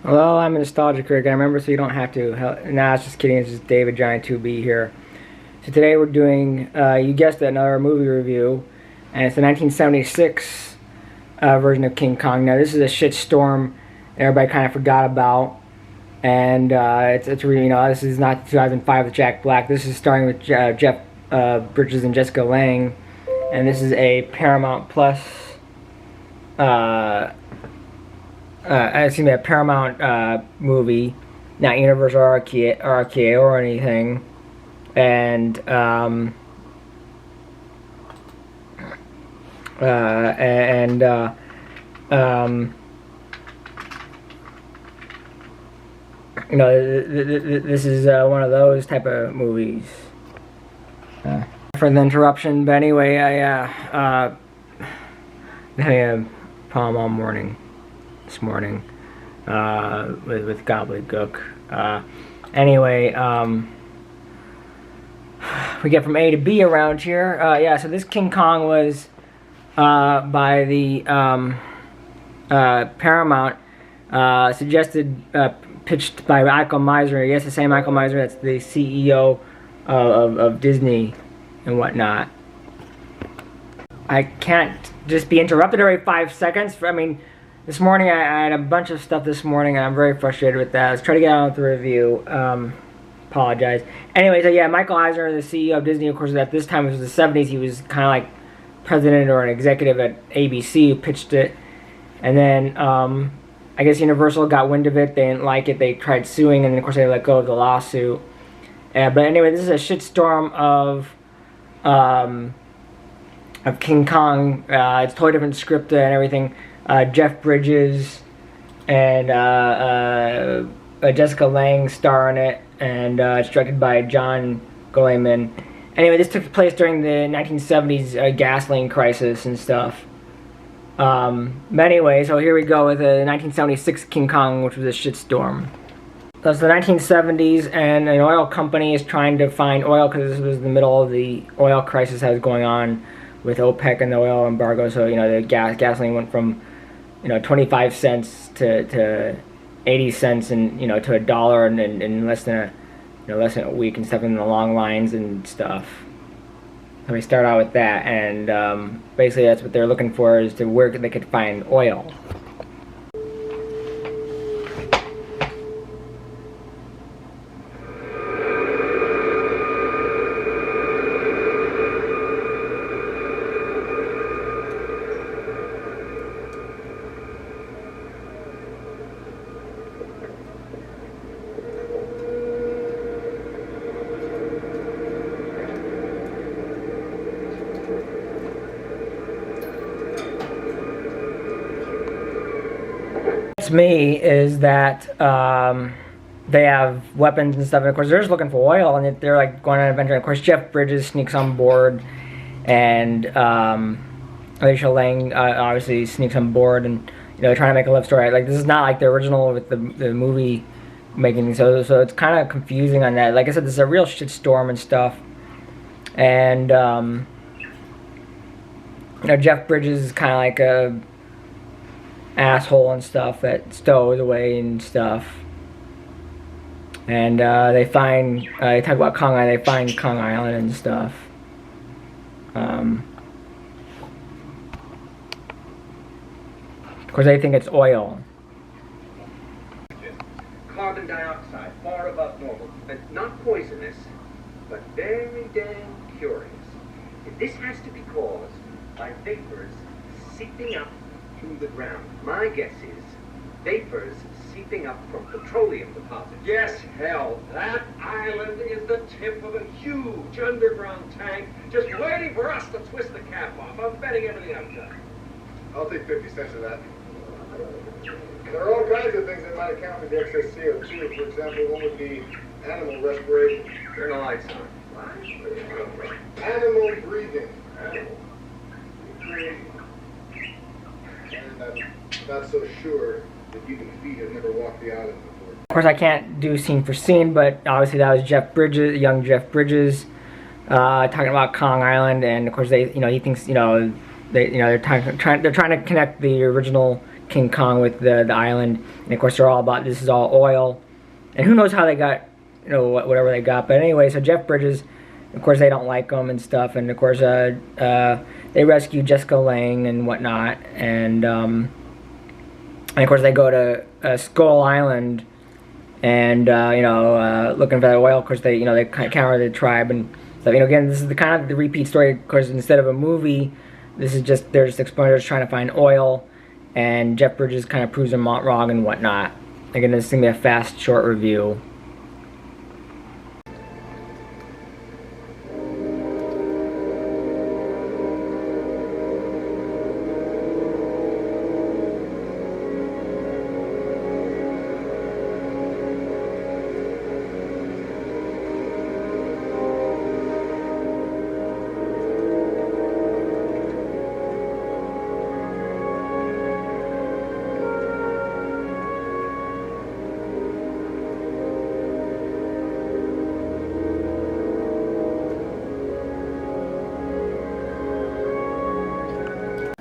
Hello, I'm a nostalgic critic. I remember, so you don't have to. Nah, it's just kidding. It's just David Giant 2B here. So today we're doing, you guessed it, another movie review, and it's the 1976 version of King Kong. Now this is a shitstorm everybody kind of forgot about, and it's really, this is not 2005 with Jack Black. This is starring with Jeff Bridges and Jessica Lange, and this is a Paramount Plus. A Paramount movie, not Universal or RKO or anything, and this is one of those type of movies. For the interruption, but anyway, I having a problem all morning. This morning with gobbledygook. Anyway, we get from A to B around here. Yeah, so this King Kong was by the Paramount, pitched by Michael Meisner. Yes, the same Michael Meisner that's the CEO of Disney and whatnot. I can't just be interrupted every 5 seconds. This morning I had a bunch of stuff this morning and I'm very frustrated with that. Let's try to get on with the review. Apologize. Anyway, so yeah, Michael Eisner, the CEO of Disney, of course, at this time, it was the 70s, he was kind of like president or an executive at ABC who pitched it. And then I guess Universal got wind of it, they didn't like it, they tried suing, and then of course they let go of the lawsuit. But anyway, this is a shitstorm of King Kong. It's a totally different script and everything. Jeff Bridges and Jessica Lange star in it, and it's directed by John Goleman. Anyway, this took place during the 1970s gasoline crisis and stuff. But anyway, so here we go with the 1976 King Kong, which was a shitstorm. So it's the 1970s, and an oil company is trying to find oil because this was the middle of the oil crisis that was going on with OPEC and the oil embargo. So the gasoline went from 25 cents to 80 cents and to $1 in less than a week and stuff, in the long lines and stuff. So we start out with that, and basically that's what they're looking for, is to where they could find oil. Me is that they have weapons and stuff, and of course they're just looking for oil, and they're like going on an adventure. And of course Jeff Bridges sneaks on board, and Alicia Lang obviously sneaks on board, and trying to make a love story. Like, this is not like the original with the movie making, so it's kind of confusing on that. Like I said, this is a real shitstorm and stuff, and Jeff Bridges is kind of like a asshole and stuff that stows away and stuff, and they talk about Kong Island. They find Kong Island and stuff. Of course, they think it's oil. Carbon dioxide far above normal, and not poisonous, but very damn curious. This has to be caused by vapors seeping up through the ground. My guess is vapors seeping up from petroleum deposits. Yes, hell, that island is the tip of a huge underground tank just waiting for us to twist the cap off. I'm betting everything I've got. I'll take 50 cents of that. There are all kinds of things that might account for the excess CO2. For example, one would be animal respiration. Turn the lights on. Animal breathing. Animal breathing. And I'm not so sure that human feet have never walked the island before. Of course, I can't do scene for scene, but obviously that was Jeff Bridges, young Jeff Bridges, talking about Kong Island, and of course he thinks they're trying to connect the original King Kong with the island, and of course they're all about this is all oil, and who knows how they got, you know, whatever they got. But anyway, so Jeff Bridges, of course they don't like him and stuff, and of course they rescue Jessica Lange and whatnot, and of course they go to Skull Island, and you know, looking for the oil. Of course they, you know, they counter the tribe, and so, you know, again, this is the kind of the repeat story. Of course, instead of a movie, this is just they're just explorers trying to find oil, and Jeff Bridges kind of proves them wrong and whatnot. Again, this is gonna be a fast, short review.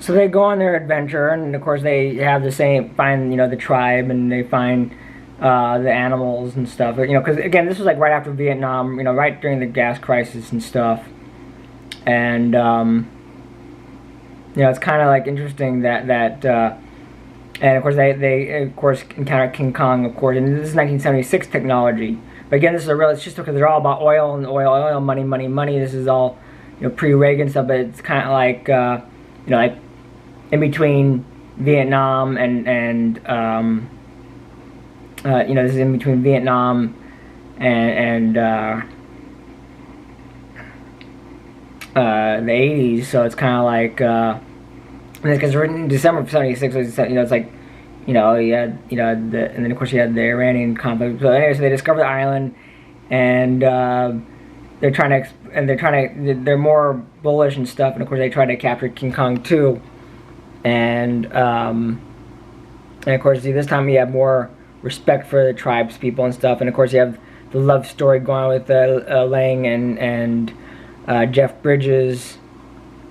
So they go on their adventure, and of course they have the same, find, you know, the tribe, and they find the animals and stuff. You know, because again, this was like right after Vietnam, you know, right during the gas crisis and stuff. And you know, it's kind of like interesting that and of course they of course encounter King Kong, of course, and this is 1976 technology. But again, this is a real, it's just because they're all about oil and oil, money, money, money. This is all, you know, pre-Reagan stuff, but it's kind of like you know, like in between Vietnam and you know, this is in between Vietnam and the 80s, so it's kind of like because written in December of '76, you know, it's like, you know, you had, you know, and then of course you had the Iranian conflict. So anyway, so they discover the island, and they're trying to, they're more bullish and stuff, and of course they try to capture King Kong too, and of course, see, this time you have more respect for the tribes people and stuff, and of course you have the love story going on with Lang and Jeff Bridges,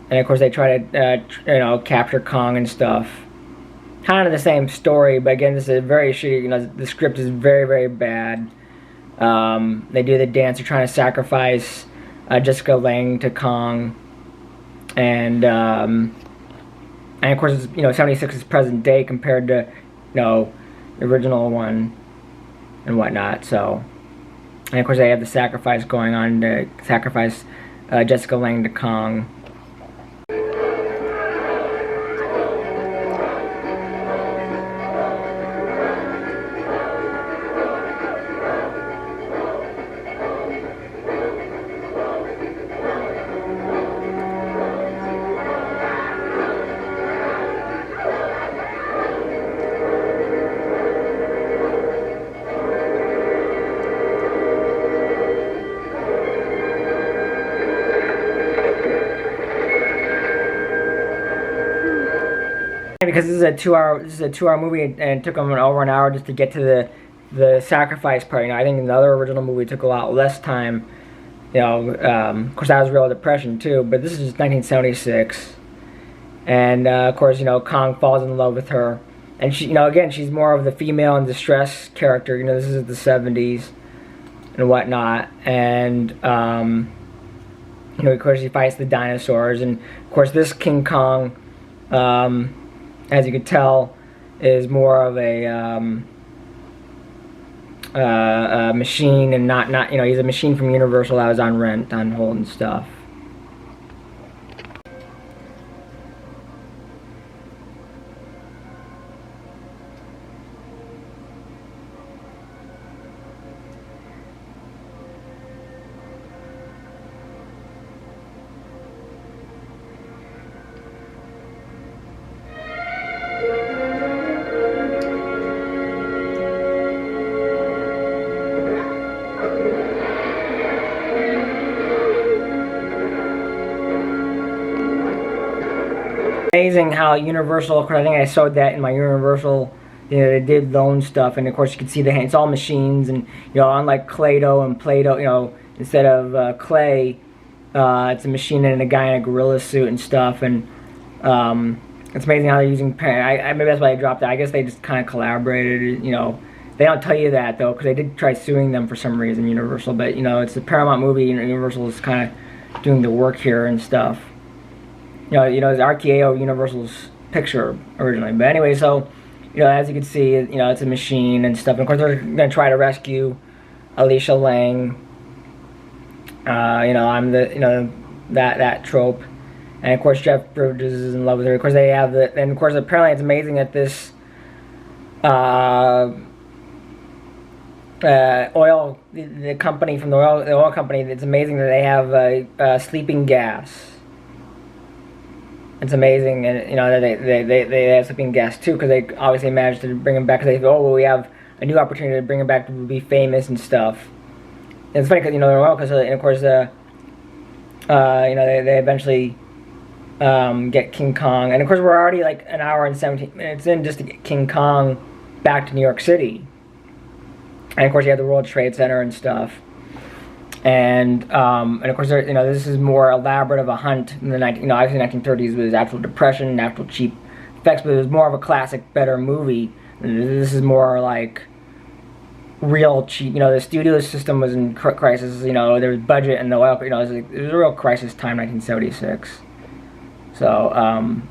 and of course they try to you know, capture Kong and stuff. Kind of the same story, but again, this is a very shitty, you know, the script is very, very bad. They do the dance, they're trying to sacrifice Jessica Lange to Kong, and of course, it's, you know, 76 is present day compared to, you know, the original one and whatnot. So, and of course, they have the sacrifice going on to sacrifice Jessica Lange to Kong. Because this is a two-hour movie, and it took them over an hour just to get to the sacrifice part. You know, I think the other original movie took a lot less time. You know, of course that was Real Depression too, but this is 1976, and of course, you know, Kong falls in love with her, and she, you know, again, she's more of the female in distress character. You know, this is the 70s and whatnot, and you know, of course, she fights the dinosaurs, and of course, this King Kong, as you could tell, is more of a machine, and not, you know, he's a machine from Universal that was on rent, on hold and stuff. Amazing how Universal, because I think I showed that in my Universal, you know, they did loan stuff, and of course you can see the hand, it's all machines, and, you know, unlike Play-Doh and Play-Doh, you know, instead of clay, it's a machine and a guy in a gorilla suit and stuff, and It's amazing how they're using maybe that's why I dropped it. I guess they just kind of collaborated, you know. They don't tell you that, though, because they did try suing them for some reason, Universal. But, you know, it's a Paramount movie, and Universal is kind of doing the work here and stuff. You know, it's RKO Universal's picture originally. But anyway, so, you know, as you can see, you know, it's a machine and stuff. And of course, they're going to try to rescue Alicia Lang. You know, I'm the, you know, that trope. And of course, Jeff Bridges is in love with her. Of course, they have the, and of course, apparently it's amazing that this oil, the company from the oil company, it's amazing that they have sleeping gas. It's amazing, and you know that they have sleeping gas too, because they obviously managed to bring him back. Because they go, oh, well, we have a new opportunity to bring him back to be famous and stuff. And it's funny because, you know, they're oil, because and of course you know, they eventually get King Kong, and of course we're already like an hour and 17 minutes in just to get King Kong back to New York City. And of course you have the World Trade Center and stuff, and of course you know, this is more elaborate of a hunt in the you know, obviously 1930s was actual depression, actual cheap effects, but it was more of a classic, better movie. This is more like real cheap. You know, the studio system was in crisis. You know, there was budget and the oil. You know, it was a real crisis time, 1976. So, and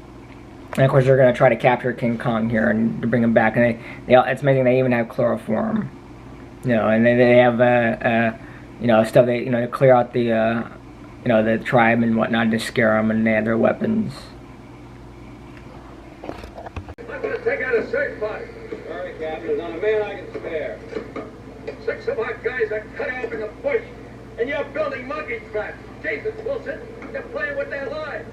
of course they're going to try to capture King Kong here and to bring him back. And it's amazing they even have chloroform. You know, and they have you know, stuff they, you know, to clear out the you know, the tribe and whatnot, to scare them, and they have their weapons. I'm going to take out a search party. Sorry, Captain, there's not a man I can spare. 6 of our guys are cut off in the bush, and you're building monkey traps. Jesus, Wilson, you're playing with their lives.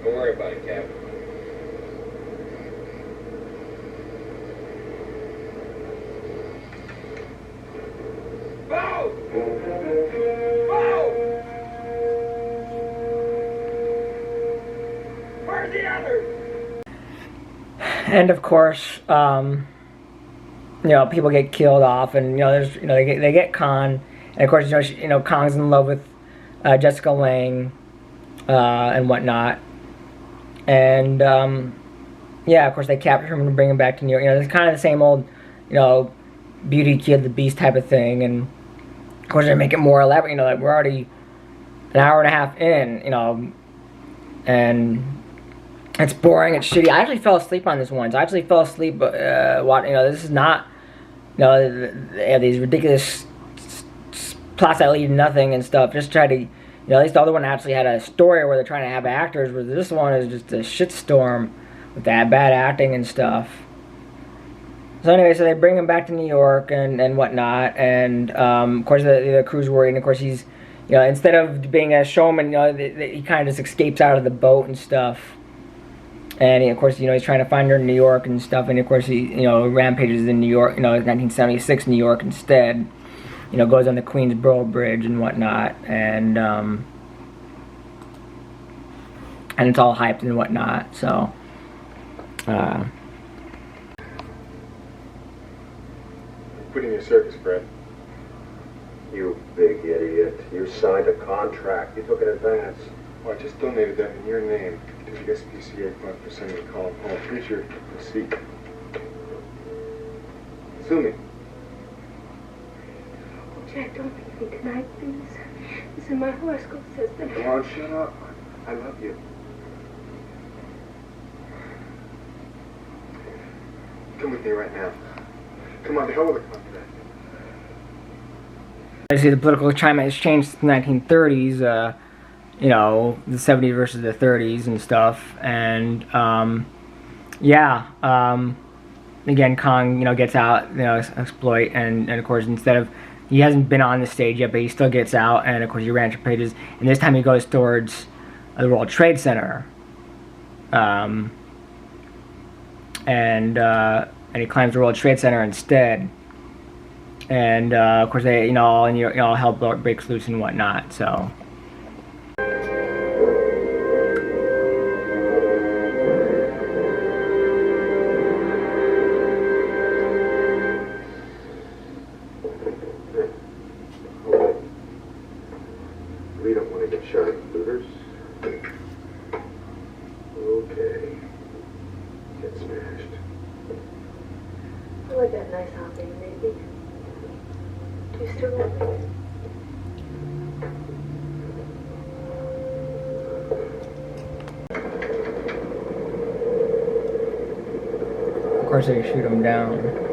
Don't worry about it, Captain. Bow! Bow! Where's the others? And of course, you know, people get killed off, and you know, there's, you know, they get Khan, and of course, you know, Kong's in love with Jessica Lange and whatnot, and yeah, of course, they capture him and bring him back to New York. You know, it's kind of the same old, you know, Beauty Killed the Beast type of thing, and of course, they make it more elaborate. You know, like we're already an hour and a half in, you know, and it's boring, it's shitty. I actually fell asleep on this once. I actually fell asleep, you know, this is not, you know, they have these ridiculous plots that lead to nothing and stuff. Just try to, you know, at least the other one actually had a story where they're trying to have actors, where this one is just a shitstorm with that bad acting and stuff. So anyway, so they bring him back to New York and whatnot, and of course the crew's worried, and of course he's, you know, instead of being a showman, you know, he kind of just escapes out of the boat and stuff. And of course, you know, he's trying to find her in New York and stuff. And of course, he, you know, rampages in New York. You know, 1976 New York instead. You know, goes on the Queensboro Bridge and whatnot, and it's all hyped and whatnot. So, Quitting your circus, Fred. You big idiot. You signed a contract. You took an advance. Well, I just donated that in your name to the SPCA Fund for sending a call home. Here's your receipt. Sue me. Oh, Jack, don't leave me tonight, please. Listen, my horoscope says that... Come on, shut up. I love you. Come with me right now. Come on, the hell with the contract. I see the political climate has changed since the 1930s. You know, the 70s versus the 30s and stuff, and yeah, again, Kong, you know, gets out, you know, exploit, and of course, instead of, he hasn't been on the stage yet, but he still gets out, and of course, he rampages, and this time he goes towards the World Trade Center, and he climbs the World Trade Center instead, and of course, they, you know, all hell breaks loose and whatnot, so. We don't want to get shot at looters. like that nice hobby, maybe. Do you still want me? Of course, they shoot him down.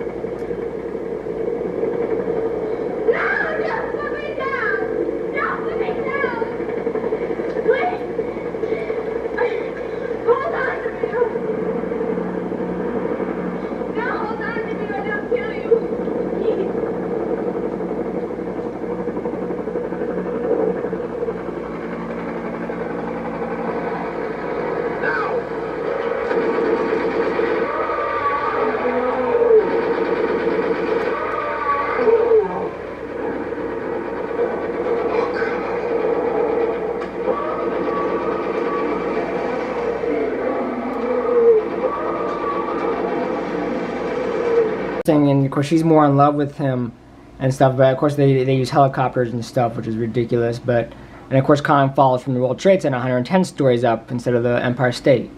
And of course she's more in love with him and stuff, but of course they use helicopters and stuff, which is ridiculous. But and of course Kong falls from the World Trade Center 110 stories up instead of the Empire State.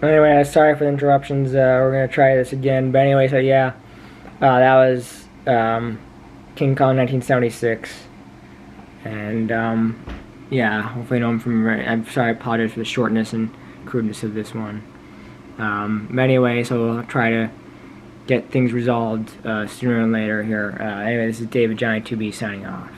Anyway, sorry for the interruptions. We're gonna try this again. But anyway, so yeah, that was King Kong 1976, and yeah, hopefully you know I'm sorry, I apologize for the shortness and crudeness of this one. But anyway, so we'll try to get things resolved sooner than later here. Anyway, this is David Johnny 2B signing off.